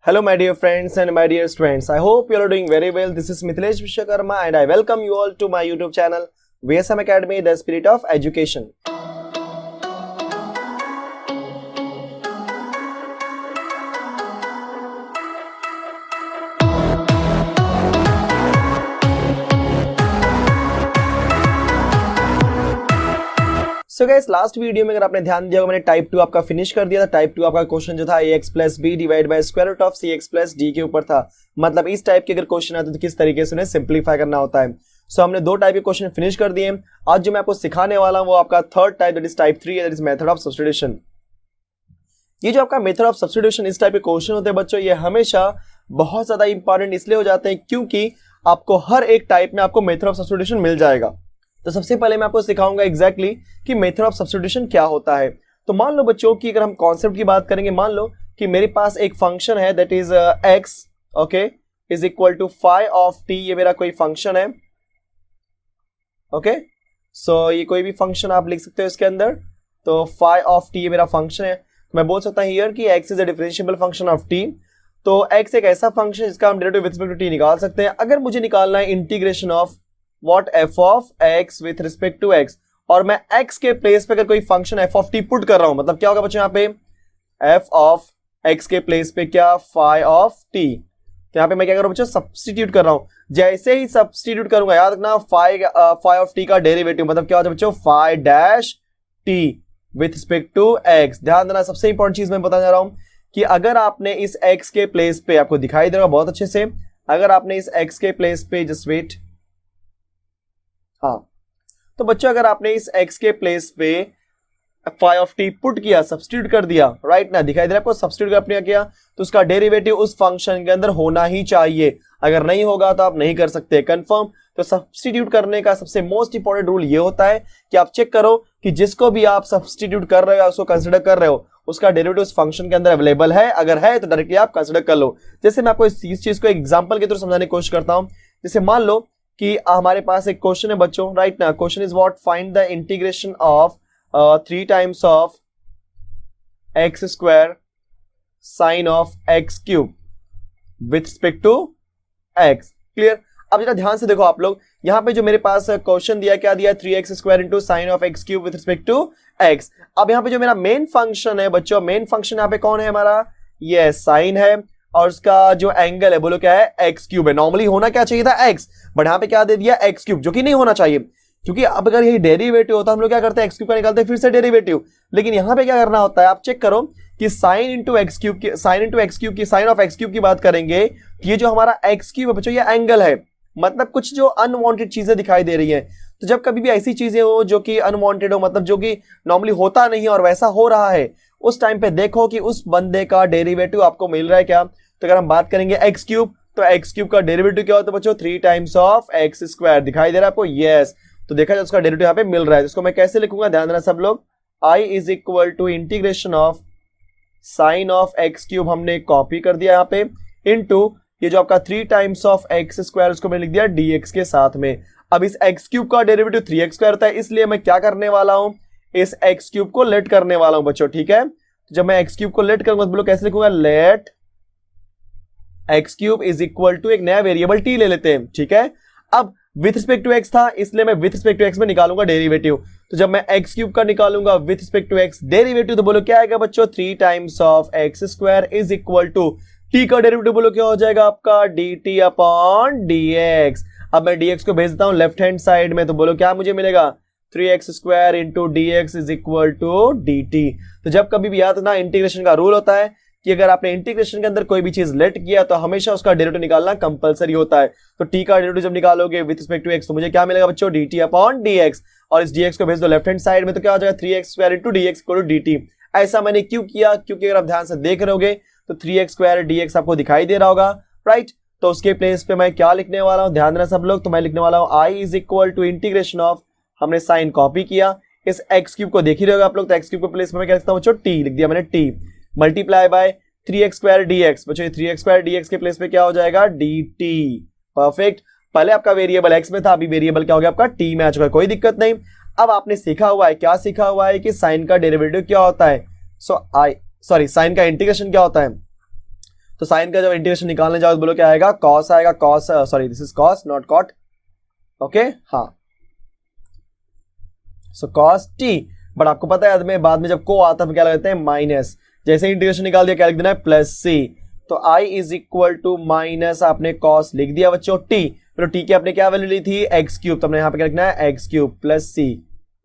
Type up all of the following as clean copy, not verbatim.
Hello my dear friends and my dear students. I hope you are doing very well. This is Mithilesh Vishwakarma and I welcome you all to my YouTube channel VSM Academy, the Spirit of Education. So guys last video में अगर आपने ध्यान दिया होगा मैंने type 2 आपका finish कर दिया था। टाइप 2 आपका क्वेश्चन जो था ax plus B divide by square root of C X plus D के ऊपर था। मतलब इस टाइप के अगर क्वेश्चन आते तो किस तरीके से उन्हें सिंप्लीफाई करना होता है। सो हमने दो टाइप के क्वेश्चन फिनिश कर दिए। आज जो मैं आपको सिखाने वाला हूं वो आपका third type that is type 3 that is method of substitution. ये जो आपका मेथड ऑफ सब्स्टिट्यूशन इस टाइप के क्वेश्चन होते हैं बच्चों, ये हमेशा बहुत ज्यादा इंपॉर्टेंट इसलिए हो जाते हैं क्योंकि आपको हर एक टाइप में आपको मेथड ऑफ सब्स्टिट्यूशन मिल जाएगा। तो सबसे पहले मैं आपको सिखाऊंगा एग्जैक्टली कि मेथड ऑफ सब्स्टिट्यूशन क्या होता है। तो मान लो बच्चों कि अगर हम कॉन्सेप्ट की बात करेंगे, मान लो कि मेरे पास एक फंक्शन है that is x okay is equal to phi of t। ये मेरा कोई फंक्शन है ओके। सो ये कोई भी फंक्शन आप लिख सकते हो इसके अंदर। तो फाई ऑफ t ये मेरा फंक्शन है। मैं बोल सकता हूं हियर कि x is a differentiable function of t। तो x एक ऐसा फंक्शन है जिसका हम derivative with respect to t निकाल सकते हैं। अगर मुझे निकालना है integration of what f of x with respect to x, और मैं x के प्लेस पे अगर कोई function f of t put कर रहा हूं, मतलब क्या होगा बच्चों यहाँ पे f of x के प्लेस पे क्या phi of t। तो यहाँ पे मैं क्या कर रहा हूं बच्चों, सब्स्टिट्यूट कर रहा हूं। जैसे ही सब्स्टिट्यूट करूंगा याद रखना phi of t का डेरिवेटिव मतलब क्या होता है बच्चों phi dash t with respect to x। ध्यान देना, सबसे इंपॉर्टेंट चीज मैं बताने जा रहा हूं कि अगर आपने इस x के प्लेस पे, आपको दिखाई दे रहा बहुत अच्छे से, अगर आपने इस x के प्लेस पे जस्ट वेट, हाँ तो बच्चों अगर आपने इस x के प्लेस पे फाई ऑफ t पुट किया, सब्स्टिट्यूट कर दिया, राइट ना, दिखाई दे रहा है आपको, सब्स्टिट्यूट आपने किया तो उसका डेरिवेटिव उस फंक्शन के अंदर होना ही चाहिए। अगर नहीं होगा तो आप नहीं कर सकते। कंफर्म। तो सब्स्टिट्यूट करने का सबसे मोस्ट इंपॉर्टेंट रूल ये होता है कि आप चेक करो कि जिसको भी आप सब्स्टिट्यूट कर रहे हो, उसको कंसिडर कर रहे हो, उसका डेरिवेटिव उस फंक्शन के अंदर अवेलेबल है। अगर है तो डायरेक्टली आप कंसिडर कर लो। जैसे मैं आपको इस चीज को एग्जाम्पल के थ्रू समझाने की कोशिश करता हूं। जैसे मान लो कि हमारे पास एक क्वेश्चन है बच्चों, राइट ना, question is what, find the integration of 3 times of X square sine of X cube with respect to X. Clear. अब जरा ध्यान से देखो आप लोग, यहां पे जो मेरे पास क्वेश्चन दिया, क्या दिया, 3x square into sine of X cube with respect to X. अब यहाँ पे जो मेरा मेन फंक्शन है बच्चों, मेन फंक्शन यहाँ पे कौन है हमारा, ये साइन है, और उसका जो एंगल है बोलो क्या है, एक्स क्यूब है। नॉर्मली होना क्या चाहिए था, एक्स, बट यहाँ पे क्या दे दिया, एक्स क्यूब, जो कि नहीं होना चाहिए क्योंकि अब अगर यही डेरिवेटिव होता हम लोग क्या करते हैं, एक्स क्यूब का निकालते हैं फिर से डेरिवेटिव। लेकिन यहाँ पे क्या करना होता है, आप चेक करो कि साइन इंटू एक्स क्यूब की, साइन इंटू एक्स क्यूब की, साइन ऑफ एक्स क्यूब की बात करेंगे, ये जो हमारा एक्स क्यूब है बच्चों ये एंगल है, मतलब कुछ जो अनवांटेड चीजें दिखाई दे रही है। तो जब कभी भी ऐसी चीजें हो जो कि अनवांटेड हो, मतलब जो कि नॉर्मली होता नहीं है और वैसा हो रहा है, उस टाइम पे देखो कि उस बंदे का डेरिवेटिव आपको मिल रहा है क्या। तो अगर हम बात करेंगे एक्स क्यूब, तो एक्स क्यूब का डेरिवेटिव क्या होता है बच्चों, 3 टाइम्स ऑफ एक्स स्क्वायर। दिखाई दे रहा है आपको, यस। तो देखा जाए उसका डेरिवेटिव यहाँ पे मिल रहा है। इसको मैं कैसे लिखूंगा, ध्यान देना सब लोग, i is equal to integration of sine of X cube, हमने कॉपी कर दिया यहाँ पे, इनटू ये जो आपका 3 टाइम्स ऑफ एक्स स्क्वायर, उसको मैंने लिख दिया dx के साथ में। अब इस एक्स क्यूब का डेरिवेटिव 3x स्क्वायर होता है, इसलिए मैं क्या करने वाला हूं, इस एक्स क्यूब को लेट करने वाला हूं बच्चों। ठीक है, तो जब मैं एक्स क्यूब को लेट करूंगा तो बोलो कैसे लिखूंगा, let X cube is equal to एक नया वेरिएबल t ले लेते हैं। ठीक है, अब विथ रिस्पेक्ट टू x था इसलिए मैं विथ रिस्पेक्ट टू x में निकालूंगा डेरिवेटिव। तो जब मैं एक्स क्यूब का निकालूंगा with respect to x derivative, तो बोलो क्या आएगा बच्चों, 3 times of X square is equal to t का डेरिवेटिव बोलो क्या हो जाएगा आपका, dt अपॉन dx। अब मैं dx को भेज देता हूं लेफ्ट हैंड साइड में, तो बोलो क्या मुझे मिलेगा, 3x square into dx is equal to dt। तो जब कभी भी याद रखना, इंटीग्रेशन का रूल होता है कि अगर आपने इंटीग्रेशन के अंदर कोई भी चीज लेट किया तो हमेशा उसका डेरिवेटिव निकालना कंपलसरी होता है। तो t का डेरिवेटिव जब निकालोगे विद रिस्पेक्ट टू x, तो मुझे क्या मिलेगा बच्चों, dt अपॉन dx, और इस dx को भेज दो लेफ्ट हैंड साइड में, तो क्या हो जाएगा, 3x square into dx equal to dt। ऐसा मैंने क्यों किया, क्योंकि अगर आप ध्यान से देख रहे होगे तो 3x स्क्वायर dx आपको दिखाई दे रहा होगा, राइट। तो उसके प्लेस पे मैं क्या लिखने वाला हूं, ध्यान देना सब लोग, तो मैं लिखने वाला हूं i is equal to integration of, हमने साइन कॉपी किया, इस एक्स क्यूब को देख ही रहे हो आप लोग, तो एक्स क्यूब के प्लेस में मैं क्या लिखता हूं बच्चों, t लिख दिया मैंने, t multiply by 3x square dx। बच्चों 3x स्क्वायर dx के प्लेस पे क्या हो जाएगा, dt। परफेक्ट। पहले आपका वेरिएबल x में था, अभी वेरिएबल क्या हो गया आपका t में आ चुका है, कोई दिक्कत नहीं। अब आपने सीखा हुआ है, क्या सीखा हुआ है कि साइन का डेरिवेटिव क्या होता है, साइन का इंटीग्रेशन क्या होता है। तो साइन का जब इंटीग्रेशन निकालने जाओ तो बोलो क्या आएगा, कॉस आएगा, cos sorry this is cos not caught, okay हाँ, सो कॉस टी। बट आपको पता है में बाद में जब को आता है क्या लगाते हैं, माइनस। जैसे इंटीग्रेशन निकाल दिया क्या लिख देना है, प्लस सी। तो आई इज इक्वल टू माइनस आपने कॉस लिख दिया बच्चों टी, फिर टी की आपने क्या वैल्यू ली थी, एक्स क्यूब, तो हमने यहाँ पे क्या लिखना है, एक्स क्यूब प्लस सी।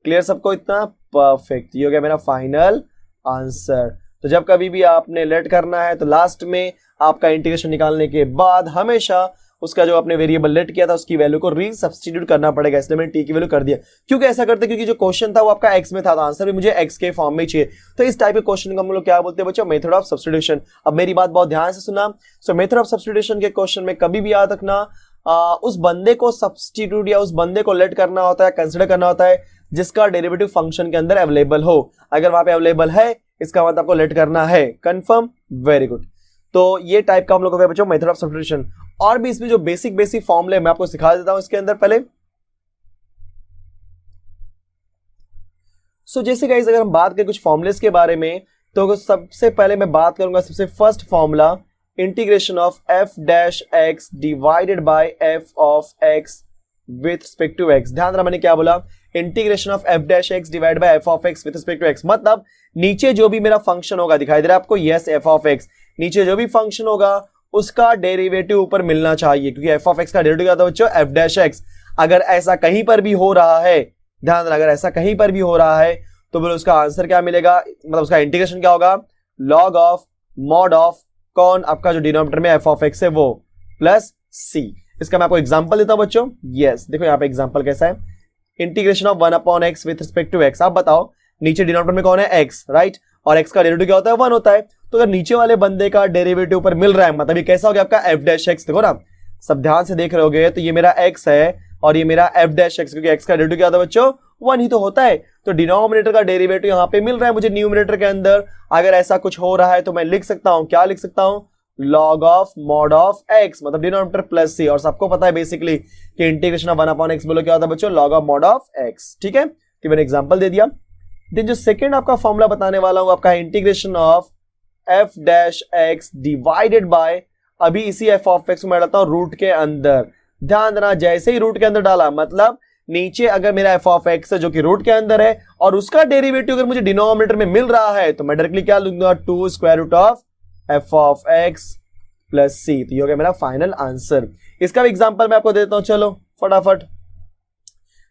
क्लियर सबको इतना, परफेक्ट, ये हो गया मेरा फाइनल आंसर। तो जब कभी भी आपने लेट करना है तो लास्ट में आपका इंटीग्रेशन निकालने के बाद हमेशा उसका जो आपने वेरिएबल लेट किया था उसकी वैल्यू को री सब्स्टिट्यूट करना पड़ेगा, इसलिए मैंने टी की वैल्यू कर दिया। क्योंकि ऐसा करते क्योंकि जो क्वेश्चन था वो आपका एक्स में था, तो आंसर भी मुझे एक्स के फॉर्म में चाहिए। तो इस टाइप के क्वेश्चन को हम लोग क्या बोलते हैं बच्चों, मेथड ऑफ सब्स्टिट्यूशन। अब मेरी बात बहुत ध्यान से सुना। सो मेथड ऑफ सब्स्टिट्यूशन के क्वेश्चन में कभी भी याद रखना उस बंदे को सब्स्टिट्यूट या उस बंदे को लेट करना होता है, कंसिडर करना होता है जिसका डेरिवेटिव फंक्शन के अंदर अवेलेबल हो। अगर वहां पे अवेलेबल है इसका मतलब आपको लेट करना है, कंफर्म, वेरी गुड। तो ये टाइप का हम लोग बच्चों मेथड ऑफ सब्स्टिट्यूशन। और भी इसमें जो बेसिक फॉर्मूले मैं आपको सिखा देता हूं इसके अंदर पहले। सो जैसे गाइस अगर हम बात करें कुछ फॉर्मुलेस के बारे में, तो सबसे पहले मैं बात करूंगा सबसे first formula, integration of F dash X divided by F of X with respect to X. ध्यान रहा मैंने क्या बोला, integration of F dash X divide by F of X with respect to X. मतलब नीचे जो भी मेरा फंक्शन होगा, दिखाई दे रहा है आपको, यस एफ ऑफ एक्स, नीचे जो भी फंक्शन होगा उसका डेरिवेटिव ऊपर मिलना चाहिए, क्योंकि एफ ऑफ एक्स का डेरिवेटिव क्या था बच्चों, एफ डैश एक्स। अगर ऐसा कहीं पर भी हो रहा है, ध्यान रखना, अगर ऐसा कहीं पर भी हो रहा है तो बोलो उसका आंसर क्या मिलेगा, मतलब उसका इंटीग्रेशन क्या होगा, लॉग ऑफ मॉड ऑफ कौन, आपका जो डिनोमिनेटर में एफ ऑफ एक्स है वो, प्लस सी। इसका मैं आपको एग्जांपल देता हूं बच्चों। यस देखो यहाँ पे एग्जांपल कैसा है, integration of 1 upon X with respect to X. आप बताओ नीचे डिनोमिनेटर में कौन है, एक्स, राइट, और एक्स का डेरिवेटिव क्या होता है, 1 होता है। तो अगर नीचे वाले बंदे का डेरिवेटिव ऊपर मिल रहा है, मतलब ये कैसा हो गया आपका एफ डैश एक्स। देखो ना, सब ध्यान से देख रहे होगे, तो ये मेरा एक्स है और ये मेरा एफ डैश एक्स, क्योंकि एक्स का डेरिवेटिव क्या होता है बच्चों, 1 ही तो होता है। तो डिनोमिनेटर का डेरिवेटिव यहाँ पे मिल रहा है मुझे न्यूमरेटर के अंदर। अगर ऐसा कुछ हो रहा है तो मैं लिख सकता हूं, क्या लिख सकता हूं, log of mod of x, मतलब डिनोमिनेटर प्लस सी। और सबको पता है बेसिकली कि इंटीग्रेशन ऑफ 1 अपॉन एक्स बोलो क्या होता है बच्चों, log of mod of x. ठीक है, तो मैंने एग्जांपल दे दिया। देन जो सेकंड आपका फॉर्मूला बताने वाला हूं आपका integration of F dash X divided bye, अभी इसी एफ ऑफ एक्स को मैं डालता हूं रूट के अंदर। ध्यान देना, जैसे ही रूट के अंदर डाला, मतलब नीचे अगर मेरा एफ ऑफ एक्स है जो कि रूट के अंदर है और उसका डेरिवेटिव अगर मुझे डिनोमिनेटर में मिल रहा है तो मैं डायरेक्टली क्या लिख दूंगा, 2 square root of f of x plus c. तो ये हो गया मेरा फाइनल आंसर। इसका भी एग्जांपल मैं आपको देता हूं, चलो फटाफट।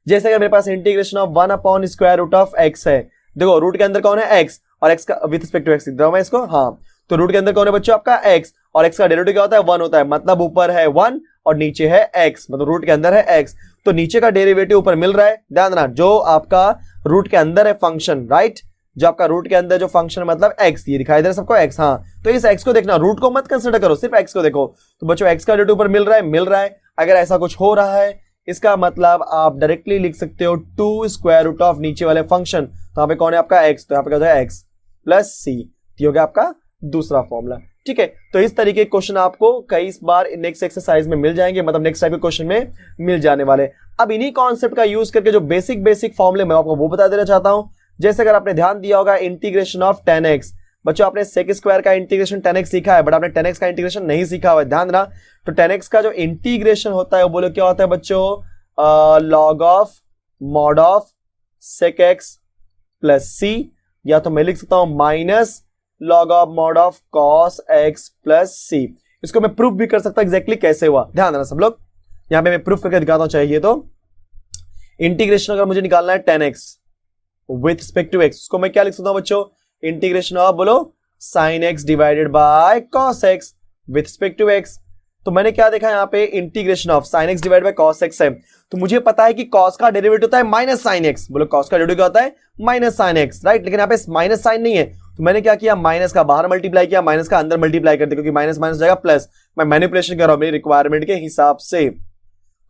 जैसे अगर मेरे पास integration of 1 upon square root of x है, देखो रूट के अंदर कौन है, एक्स, और एक्स का विथ रिस्पेक्ट टू एक्स लिख रहा हूं मैं इसको, हाँ। तो रूट के अंदर कौन है बच्चों, आपका एक्स, और एक्स का डेरिवेटिव क्या होता है, 1 होता है। मतलब ऊपर है 1 और नीचे है एक्स, मतलब रूट के अंदर है एक्स, तो नीचे का डेरिवेटिव ऊपर मिल रहा है। ध्यान देना, जो आपका रूट के अंदर है फंक्शन, राइट, जो आपका रूट के अंदर जो फंक्शन मतलब एक्स, ये दिखाई दे रहा है सबको, एक्स, हाँ। तो इस एक्स को देखना, रूट को मत कंसिडर करो, सिर्फ एक्स को देखो। तो बच्चों एक्स का डेरिवेटिव ऊपर मिल रहा है। अगर ऐसा कुछ हो रहा है इसका मतलब आप डायरेक्टली लिख सकते हो 2 स्क्वायर रूट ऑफ नीचे वाले फंक्शन, तो यहाँ पे कौन है आपका एक्स, तो यहाँ पे क्या होता है एक्स प्लस सी। ये हो गया आपका दूसरा फॉर्मूला। ठीक है, तो इस तरीके के क्वेश्चन आपको कई बार नेक्स्ट एक्सरसाइज में मिल जाएंगे, मतलब नेक्स्ट टाइप के क्वेश्चन में मिल जाने वाले। अब इन्हीं कॉन्सेप्ट का यूज करके जो बेसिक फॉर्मूले मैं आपको वो बता देना चाहता हूं। जैसे अगर आपने ध्यान दिया होगा इंटीग्रेशन ऑफ 10x, बच्चों आपने sec स्क्वायर का इंटीग्रेशन 10x सीखा है, बट आपने 10x का इंटीग्रेशन नहीं सीखा हुआ है, ध्यान रहा। तो 10x का जो इंटीग्रेशन होता है वो बोलो क्या होता है बच्चों, log of mod of sec x plus c, या तो मैं लिख सकता हूं minus log of mod of cos x plus c. इसको मैं प्रूफ भी कर सकता हूं एग्जैक्टली कैसे हुआ, ध्यान देना सब लोग। यहां पे मैं प्रूफ करके दिखाता हूं, चाहिए तो इंटीग्रेशन अगर मुझे निकालना है 10x with respect to x, उसको मैं क्या लिख सकता हूं बच्चों, इंटीग्रेशन ऑफ बोलो sine x divided by cos x with respect to x। तो मैंने क्या देखा यहाँ पे, integration of sine x divide by cos x है, तो मुझे पता है कि कॉस का डेरिवेटिव होता है माइनस साइन x, बोलो कॉस का डेरिवेटिव क्या होता है, माइनस साइन x, राइट। लेकिन यहाँ पे माइनस साइन नहीं है, तो मैंने क्या किया, माइनस का बाहर मल्टीप्लाई किया, माइनस का अंदर मल्टीप्लाई कर दिया, क्योंकि माइनस माइनस जाएगा प्लस। मैं मैनिपुलेशन कर रहा हूं मेरी रिक्वायरमेंट के हिसाब से।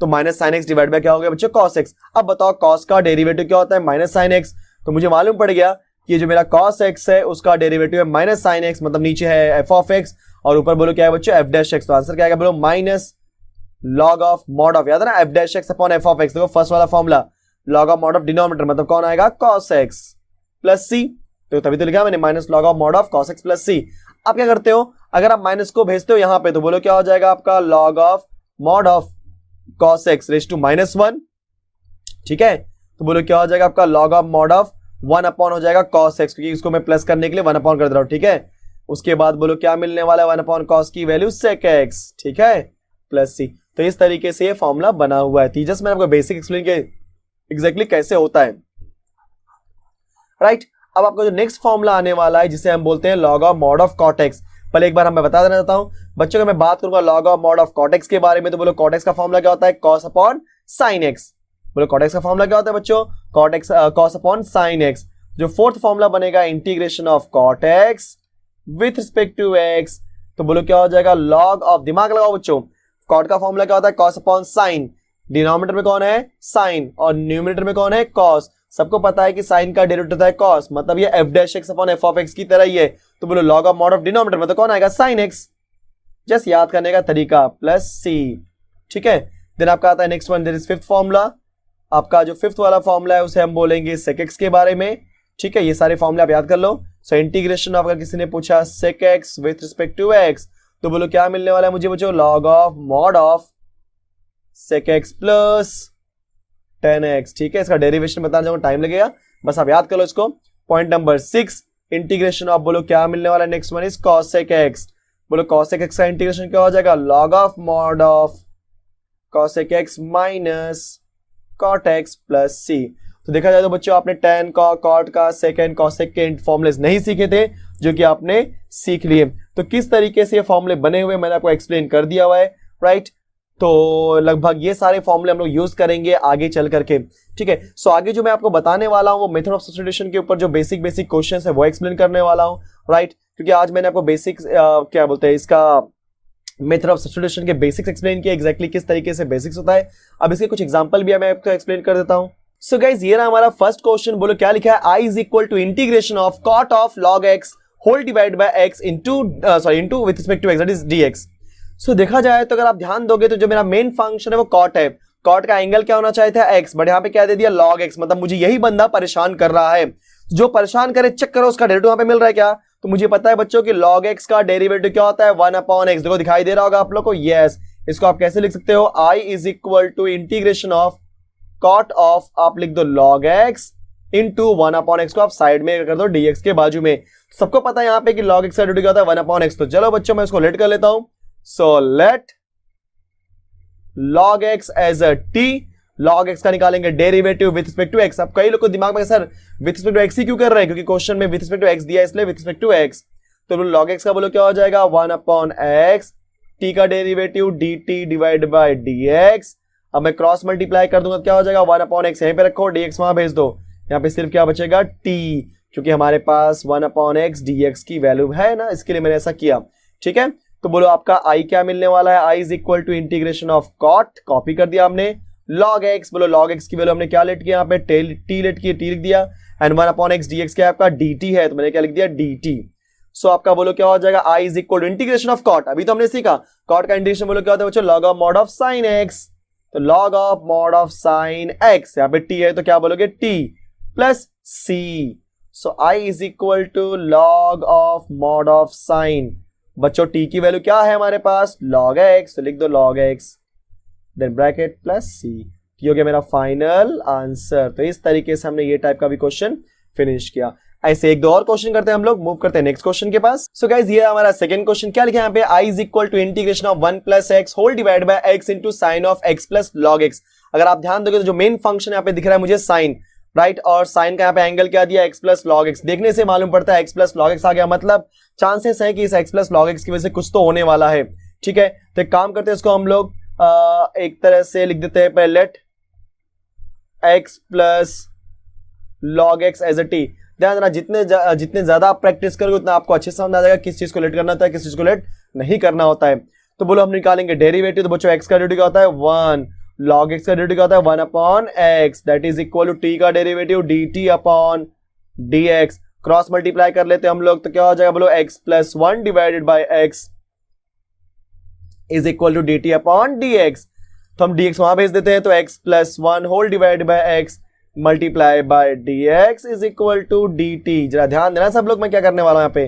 तो minus sine x divide bye क्या हो गया बच्चों, कॉस एक्स। अब बताओ कॉस का डेरिवेटिव क्या होता है, माइनस साइन एक्स। तो मुझे मालूम पड़ गया कि जो मेरा कॉस एक्स है उसका डेरिवेटिव है माइनस साइन एक्स, मतलब नीचे है एफ ऑफ एक्स और ऊपर बोलो क्या है बच्चों, एफ डैश एक्स। तो आंसर क्या आएगा बोलो, minus log of mod of, याद है ना, F dash x upon F of x. देखो फर्स्ट वाला formula, log of mod of denominator मतलब कौन आएगा, कॉस एक्स प्लस सी। तो तभी तो लिखा मैंने minus log of mod of cos x plus c. अब क्या करते हो, अगर आप माइनस को भेजते हो यहां पे तो बोलो क्या हो जाएगा आपका log of mod of cos x raise to -1, ठीक है। तो बोलो क्या हो जाएगा आपका log of mod of 1 upon हो जाएगा cos x, क्योंकि इसको मैं प्लस करने के लिए 1 अपॉन कर दे रहा हूं, ठीक है। उसके बाद बोलो क्या मिलने वाला है 1 अपॉन cos की वैल्यू sec x, ठीक है, प्लस c। तो इस तरीके से ये फॉर्मूला बना हुआ है। तीजस मैंने आपको बेसिक एक्सप्लेन किया एग्जैक्टली कैसे होता है, राइट। अब आपको जो नेक्स्ट फॉर्मूला आने वाला है जिसे हम बोलते हैं log of mod of cot x। पहले एक बार मैं बता देना चाहता हूं बच्चों को, मैं बात करूंगा log of mod of cot x के बारे में। तो बोलो cot x का फॉर्मूला क्या होता है cos अपॉन sin x। बोलो cot x का फॉर्मूला क्या होता है बच्चों cos अपॉन sin x। जो फोर्थ फॉर्मूला बनेगा integration of cot x with respect to x। तो बोलो क्या हो जाएगा लॉग ऑफ, दिमाग लगाओ बच्चों, cot का फॉर्मूला क्या होता है cos अपॉन sin, डिनोमिनेटर में कौन है sin और न्यूमरेटर में कौन है cos। सबको पता है कि sin का डेरिवेटिव होता है cos, मतलब ये f dash x upon f of x की तरह ही है। तो बोलो log of mod of denominator में तो कौन आएगा sin x, जस्ट याद करने का तरीका प्लस c, ठीक है। देन आपका आता है next one, there is fifth formula. आपका जो फिफ्थ वाला फॉर्मूला है उसे हम बोलेंगे sec x के बारे में, ठीक है। ये सारे फॉर्मूले आप याद कर लो। सो इंटीग्रेशन ऑफ, अगर किसी ने पूछा sec x with respect to x, तो बोलो क्या मिलने वाला है मुझे बच्चों log of mod of sec x plus 10x, ठीक है। इसका डेरिवेशन बताना चाहूंगा, टाइम लगेगा, बस आप याद कर लो इसको। पॉइंट नंबर 6 इंटीग्रेशन ऑफ, बोलो क्या मिलने वाला है next one is cosec x। बोलो cosec x का इंटीग्रेशन क्या हो जाएगा log of mod of cosec x minus cot x plus c। तो देखा जाए तो बच्चों आपने tan का, cot का, sec and cosec के फॉर्मूले नहीं सीखे थे, जो कि आपने सीख लिए। तो किस तरीके से ये फॉर्मूले बने हुए मैंने आपको एक्सप्लेन कर दिया हुआ है, राइट। तो लगभग ये सारे फॉर्मूले हम लोग यूज करेंगे आगे चल करके, ठीक है। सो आगे जो मैं आपको बताने वाला हूं वो मेथड ऑफ सब्स्टिट्यूशन के ऊपर जो बेसिक क्वेश्चंस है वो एक्सप्लेन करने वाला हूं, राइट। क्योंकि आज मैंने आपको बेसिक क्या बोलते हैं इसका मेथड ऑफ सब्स्टिट्यूशन के बेसिक्स एक्सप्लेन किया, एग्जैक्टली किस तरीके से बेसिक्स होता है। अब इसके कुछ एग्जांपल भी मैं आपको एक्सप्लेन कर देता हूं। सो गाइस ये रहा हमारा फर्स्ट क्वेश्चन। बोलो क्या लिखा है i is equal to integration of cot of log x whole divide by x into with respect to x, that is dx। So देखा जाए तो अगर आप ध्यान दोगे तो जो मेरा मेन फंक्शन है वो cot है। cot का एंगल क्या होना चाहिए था x, बट यहाँ पे क्या दे दिया log x, मतलब मुझे यही बंदा परेशान कर रहा है। जो परेशान करे चेक करो उसका डेरिवेटिव यहाँ पे मिल रहा है क्या। तो मुझे पता है बच्चों कि log x का डेरिवेटिव क्या होता है 1 अपॉन x। देखो दिखाई दे रहा होगा आप लोग को, यस। इसको आप कैसे लिख सकते हो i is equal to integration of cot of, आप लिख दो log x into 1 upon x को आप साइड में कर दो dx के बाजू में। सबको पता है यहाँ पे कि log x का डेरिवेटिव क्या होता है 1 अपॉन x। तो चलो बच्चों मैं इसको लेट कर लेता हूं। So let log x as a t, log x का निकालेंगे derivative with respect to x। अब कई लोग को दिमाग में सर विथ रिस्पेक्ट टू x ही क्यों कर रहे हैं, क्योंकि क्वेश्चन में विथ रिस्पेक्ट टू x दिया है इसलिए विथ रिस्पेक्ट टू x। तो log x का बोलो क्या हो जाएगा 1 अपॉन x, t का derivative dt divide by dx। अब मैं क्रॉस मल्टीप्लाई कर दूंगा क्या हो जाएगा 1 अपॉन x, यहीं पे रखो, dx वहां भेज दो, यहाँ पे सिर्फ क्या बचेगा t, क्योंकि हमारे पास 1 अपॉन x dx की वैल्यू है ना, इसके लिए मैंने ऐसा किया, ठीक है। तो बोलो आपका i क्या मिलने वाला है, i is equal to integration of cot, copy कर दिया हमने, log x। बोलो log x की वैल्यू हमने क्या लेट किया यहाँ पे t लेट किया, t लिख दिया, एंड 1 अपॉन x dx क्या है आपका dt है, तो मैंने क्या लिख दिया dt। सो आपका बोलो क्या हो जाएगा i is equal to integration of cot। अभी तो हमने सीखा cot का इंटीग्रेशन बोलो क्या होता है बच्चों log of mod of sin x। तो log of mod of sin x, यहाँ पे t है तो क्या बोलोगे t plus c। So i is equal to log of mod of sin, बच्चों t की वैल्यू क्या है हमारे पास log x, तो लिख दो log x then bracket plus c। ये हो गया मेरा फाइनल आंसर। तो इस तरीके से हमने ये टाइप का भी क्वेश्चन फिनिश किया। ऐसे एक दो और क्वेश्चन करते हैं हम लोग, मूव करते हैं नेक्स्ट क्वेश्चन के पास। सो गाइस ये हमारा सेकंड क्वेश्चन, क्या लिखा है यहाँ पे i is equal to integration of 1 plus x whole divide by x into sine of x plus log x। अगर आप ध्यान दोगे तो जो मेन फंक्शन यहाँ पे दिख रहा है मुझे साइन, राइट, और साइन का यहाँ पे एंगल क्या दिया x प्लस log x। देखने से मालूम पड़ता है x प्लस log x आ गया, मतलब चांसेस है कि इस x प्लस log x की वजह से कुछ तो होने वाला है, ठीक है। तो एक काम करते हैं, इसको हम लोग एक तरह से लिख देते हैं, पहले let x plus log x as a t। ध्यान देना जितने ज्यादा आप प्रैक्टिस करोगे उतना आपको अच्छे से समझ आ जाएगा किस चीज को लेट करना होता है, किस चीज को लेट नहीं करना होता है। तो बोलो हम निकालेंगे डेरिवेटिव, तो बच्चों x का डेरिवेटिव क्या होता है 1, log x का डेरिवेटिव क्या होता है 1 upon x, that is equal to t का derivative dt upon dx। Cross multiply कर लेते हैं हम लोग, तो क्या हो जाएगा बोलो x plus 1 divided by x is equal to dt upon dx। तो हम dx वहां भेज देते हैं, तो x plus 1 whole divided by x multiply by dx is equal to dt। जरा ध्यान देना सब लोग, मैं क्या करने वाला हूं यहाँ पे,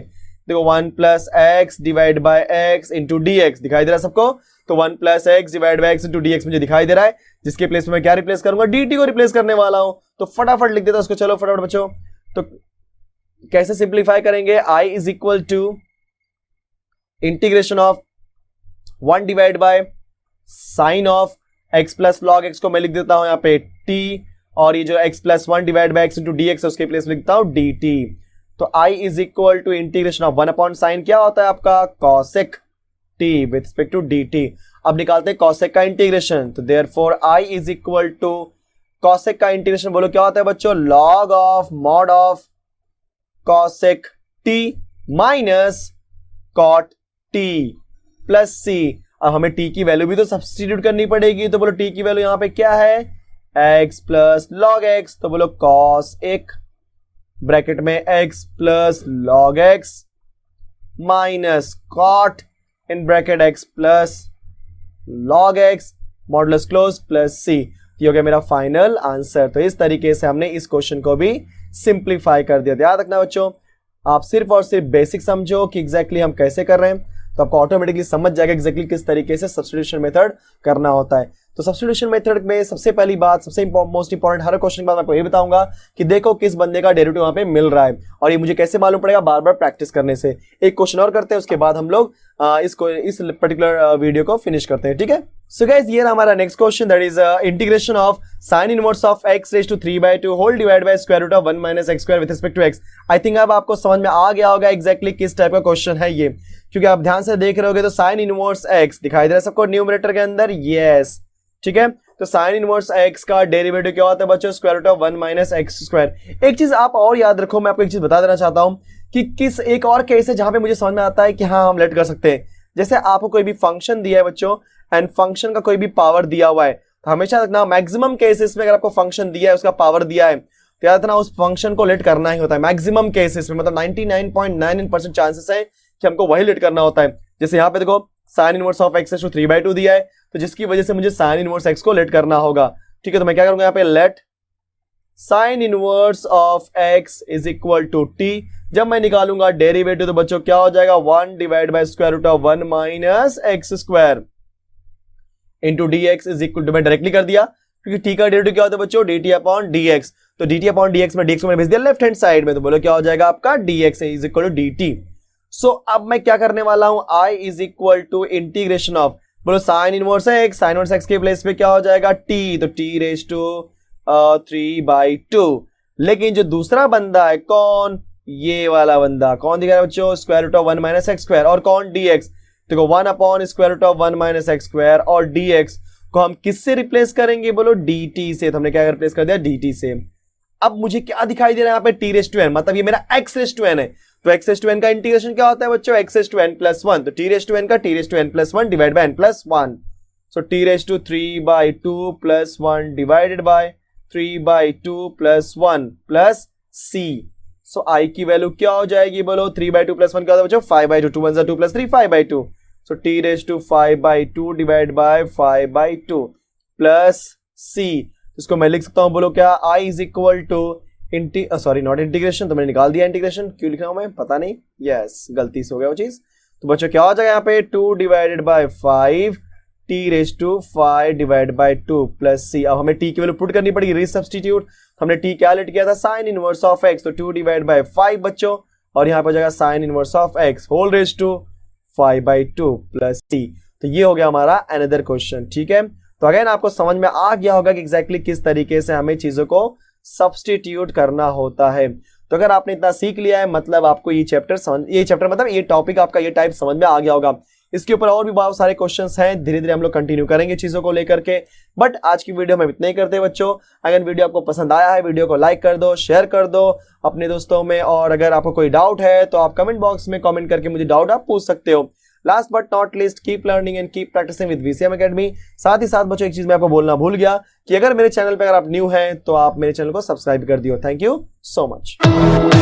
देखो 1 plus x divide by x into d x दिखाई दे रहा है सबको। तो 1 plus x divide by x into d x मुझे दिखाई दे रहा है, जिसके प्लेस में मैं क्या रिप्लेस करूंगा, डी टी को रिप्लेस करने वाला हूं। तो फटाफट लिख देता उसको, चलो फटाफट बच्चों। तो कैसे सिंप्लीफाई करेंगे, I is equal to integration of 1 divide by sine of x plus log x को मैं लिख देता हूं यहाँ पे टी, और ये जो x plus 1 divide by x into d x है उसके प्लेस में लिखता हूं डी टी। तो i is equal to integration of 1 upon sine क्या होता है आपका, cosec t with respect to dt। अब निकालते हैं कॉसेक का इंटीग्रेशन। तो therefore i is equal to cosec का इंटीग्रेशन बोलो क्या होता है बच्चों, log of mod of cosec t minus cot t plus c। अब हमें t की वैल्यू भी तो सब्स्टिट्यूट करनी पड़ेगी। तो बोलो t की वैल्यू यहां पे क्या है, x प्लस लॉग x। तो बोलो कॉस एक ब्रैकेट में x plus log x minus caught in bracket x plus log x modulus close plus c। ये हो गया मेरा फाइनल आंसर। तो इस तरीके से हमने इस क्वेश्चन को भी सिंप्लीफाई कर दिया। याद रखना बच्चों, आप सिर्फ और सिर्फ बेसिक समझो कि एग्जैक्टली हम कैसे कर रहे हैं, तो आपको ऑटोमेटिकली समझ जाएगा एग्जैक्टली किस तरीके से सब्स्टिट्यूशन मेथड करना होता है। तो सब्स्टिट्यूशन मेथड में सबसे पहली बात, सबसे मोस्ट इंपॉर्टेंट, हर क्वेश्चन के बाद आपको ये बताऊंगा कि देखो किस बंदे का डेरिवेटिव वहां पे मिल रहा है, और ये मुझे कैसे मालूम पड़ेगा, बार बार प्रैक्टिस करने से। एक क्वेश्चन और करते हैं, उसके बाद हम लोग इस पर्टिकुलर वीडियो को फिनिश करते हैं, ठीक है। सो गाइस, ये हमारा next question, that is integration of sine inverse of x raise to 3/2 whole divide by square root of 1 minus x square with respect to x। I think अब आपको समझ में आ गया होगा एग्जैक्टली किस टाइप का क्वेश्चन है ये, क्योंकि आप ध्यान से देख रहे होगे तो साइन इनवर्स x दिखाई दे रहा है सबको न्यूमरेटर के अंदर, यस, ठीक है। तो साइन इनवर्स x का डेरिवेटिव क्या होता है बच्चों, square root of 1 minus x square. एक चीज आप और याद रखो, मैं आपको एक चीज बता देना चाहता हूं कि किस एक और केस है जहां पे मुझे समझ में आता है कि हाँ हम लेट कर सकते हैं। जैसे आपको कोई भी फंक्शन दिया है बच्चों, एंड फंक्शन का कोई भी पावर दिया हुआ है, तो हमेशा रखना मैक्सिमम केसेस में अगर आपको फंक्शन दिया है, उसका पावर दिया है, तो याद रखना उस फंक्शन को लेट करना ही होता है मैक्सिमम केसेस में। मतलब 99.99% चांसेस है कि हमको वही लेट करना होता है। जैसे यहाँ पे देखो sine inverse of x raise to 3/2 दिया है, तो जिसकी वजह से मुझे साइन इनवर्स x को लेट करना होगा, ठीक है। तो मैं क्या करूंगा यहाँ पे, let sine inverse of x is equal to t। जब मैं निकालूंगा डेरिवेटिव तो बच्चों क्या हो जाएगा, 1 divide by square root of 1 minus x square into dx is equal to, मैं डायरेक्टली कर दिया क्योंकि t का डेरिवेटिव क्या होता है बच्चों, dt अपॉन dx। तो dt अपॉन dx में dx को मैंने भेज दिया लेफ्ट हैंड साइड में, तो बोलो क्या हो जाएगा आपका, dx is equal to dt। So अब मैं क्या करने वाला हूं, i is equal to integration of, बोलो साइन इनवर्स है x, साइन इनवर्स x के प्लेस पे क्या हो जाएगा t, तो t रेज़ टू 3/2। लेकिन जो दूसरा बंदा है कौन, ये वाला बंदा कौन दिखा रहा है बच्चों, square root of 1 minus x square, और कौन dx, देखो 1 upon square root of 1 minus x square, और dx को हम किससे रिप्लेस करेंगे, बोलो dt से। तो हमने क्या रिप्लेस कर दिया, dt से। अब मुझे क्या दिखाई दे रहा है यहाँ पे, t रेज़ टू n, मतलब ये मेरा x रेज़ टू n है। तो x रेज़ टू n का इंटीग्रेशन क्या होता है बच्चों, x raise to n plus 1। तो t रेज़ टू n का t raise to n plus 1 divide by n plus 1। So t raise to 3/2 plus 1 divided by 3/2 plus 1 plus c। So i की value क्या हो जाएगी, बोलो 3/2 plus 1 क्या होता है बच्चों, 5/2, 2 1 2 plus 3 5/2। So t raise to 5/2 divide by 5/2 plus c। इसको मैं लिख सकता हूं, बोलो क्या, i is equal to not integration, तो मैंने निकाल दिया इंटीग्रेशन, क्यों लिखा हूं मैं पता नहीं, यस गलती से हो गया वो चीज। तो बच्चों क्या हो जाएगा यहाँ पे, 2 divided by 5 t raise to 5 divide by 2 plus c। अब हमें t की वैल्यू पुट करनी पड़ेगी, रीसब्स्टिट्यूट। हमने t क्या लेट किया था, साइन इनवर्स ऑफ x, तो 2 डिवाइड बाय 5 बच्चों, और यहाँ पे हो जाएगा sine inverse of x whole raise to 5/2 plus c। तो ये हो गया हमारा अनदर क्वेश्चन, ठीक है। तो अगेन आपको समझ में आ गया होगा कि एग्जैक्टली किस तरीके से हमें चीजों को सब्स्टिट्यूट करना होता है। तो अगर आपने इतना सीख लिया है, मतलब आपको ये चैप्टर मतलब ये टॉपिक आपका ये टाइप समझ में आ गया होगा। इसके ऊपर और भी बहुत सारे क्वेश्चंस हैं, धीरे धीरे हम लोग कंटिन्यू करेंगे चीजों को लेकर के। बट आज की वीडियो में इतना ही करते हैं बच्चों। अगर वीडियो आपको पसंद आया है, वीडियो को लाइक कर दो, शेयर कर दो अपने दोस्तों में, और अगर आपको कोई डाउट है तो आप कमेंट बॉक्स में कमेंट करके मुझे डाउट आप पूछ सकते हो। Last but not least, keep learning and keep practising with VCM Academy। साथ ही साथ बच्चों एक चीज मैं आपको बोलना भूल गया कि अगर मेरे चैनल पे अगर आप न्यू हैं तो आप मेरे चैनल को सब्सक्राइब कर दियो। Thank you so much.